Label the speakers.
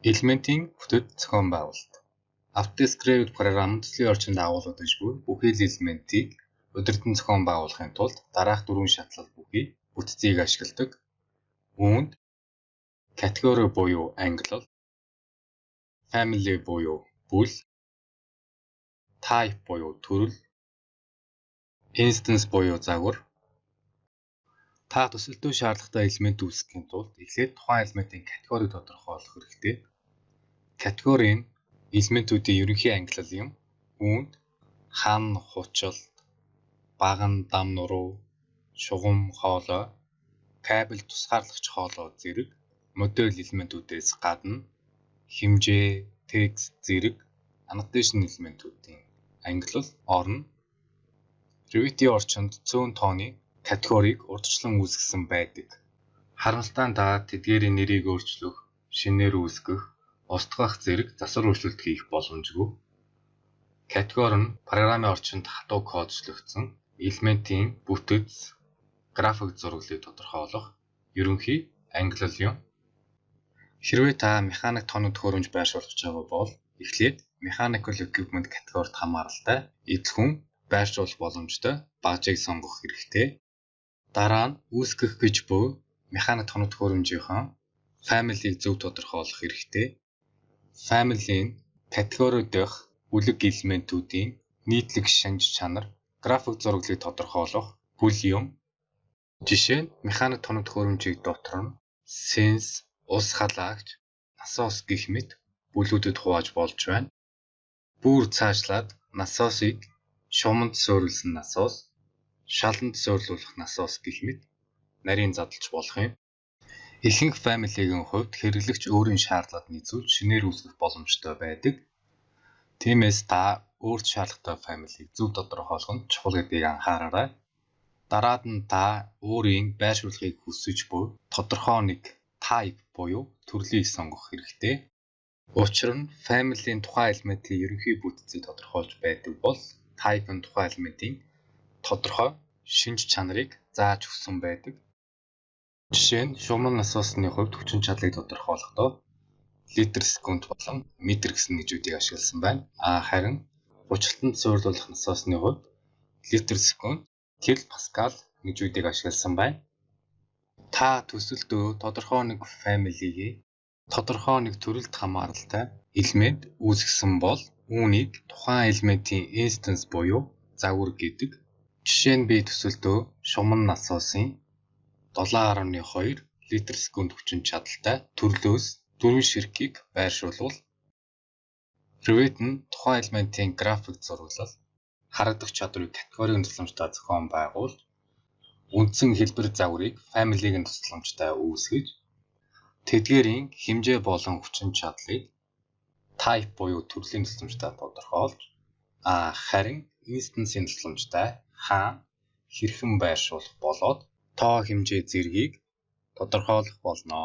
Speaker 1: Элементийн бүтэц зохион байгуулалт. AutoScript програм төслийн орчинд агуулгад гэж буй бүхий л элементийг удирдан зохион байгуулахын тулд дараах дөрвөн шатлал бүхий бүтцийг ашигладаг. Үүнд категори буюу ангилал, family буюу бүл, type буюу төрөл, instance буюу загвар. Та төсөлтөө шаардлагатай элемент үүсгэхийн тулд эхлээд тухайн элементийн категорийг тодорхойлох хэрэгтэй. Категори нь элементүүдийн ерөнхий ангилал юм. Үүнд хан, хучил, баган, дам нуруу, шугам, хоолой, кабель, тусгаарлагч хоолой зэрэг модель элементүүдээс гадна хэмжээ, текст зэрэг annotation элементүүдийн ангилал орно. Revit-ийн орчинд цөөн тооны категорийг урьдчилан үүсгэсэн байдаг. Харамсалтай нь та тэдгээрийн нэрийг өөрчлөх, шинээр үүсгэх, устгах зэрэг засвар өөрчлөлт хийх боломжгүй. Категори нь програмын орчинд хатуу кодчлогдсон элементийн бүтэц, график зураглалыг тодорхойлох ерөнхий ангилал юм. Хэрвээ та механик тоног төхөөрөмж байршуулж байгаа бол эхлээд Mechanical Equipment категорид хамааралтай эдхэн байршуулах боломжтой баажийг сонгох хэрэгтэй. Дараа нь үүсгэх гэж буй механик тоног төхөөрөмжийнхөө family-г зөв тодорхойлох хэрэгтэй. Family нь категори дэх бүлэг элементүүдийн нийтлэг шинж чанар, график зураглалыг тодорхойлох бүл юм. Жишээ нь механик тоног төхөөрөмжийг дотор нь sense, ус халаагч, насос гэх мэт бүлүүдэд хувааж болж байна. Бүр цаашлаад насосыг шуманд суурилсан насос, шаланд суурлуулах насос гэх мэт нарийн задлж болох юм. Ихэнх family-гийн хувьд хэрэглэгч өөрийн шаардлагад нийцүүлж шинээр үүсгэх боломжтой байдаг. Тиймээс та өөрт шаардлагатай family-г зөв тодорхойлох нь чухал гэдгийг анхаараарай. Дараад нь та өөрийн байршуулахыг хүсэж буй тодорхой нэг type буюу төрлийг сонгох хэрэгтэй. Учир нь family-ийн тухайн элементийн ерөнхий бүтцийг тодорхойлж байдаг бол type нь тухайн элементийн тодорхой шинж чанарыг зааж өгсөн байдаг. Жишээ нь шуман насосны хувьд хүчин чадлыг тодорхойлохдоо литр секунд болон метр гэсэн нэгжүүдийг ашигласан байна. Харин гучлалтанд суурлуулах насосны хувьд литр секунд, килопаскал нэгжүүдийг ашигласан байна. Та төсөлдөө тодорхой нэг family-гийн тодорхой нэг төрөлд хамааралтай элемент үүсгэсэн бол үүнийг тухайн элементийн instance буюу загвар гэдэг. Жишээ нь би төсөлдөө шуман насосын 7.2 литр секунд хүчин чадалтай төрлөөс 4 ширхгийг байршуулвал Revit нь тухайн элементийн график зураглал, харагдах чадварыг категорийн тусламжтай зохион байгуулж, үндсэн хэлбэр загварыг family-гийн тусламжтай үүсгэж, тэдгээрийн хэмжээ болон хүчин чадлыг type буюу төрлийн тусламжтай тодорхойлж, харин instance-ийн тусламжтай хаана хэрхэн байршуулах болоод тоо хэмжээ зэргийг тодорхойлох болно.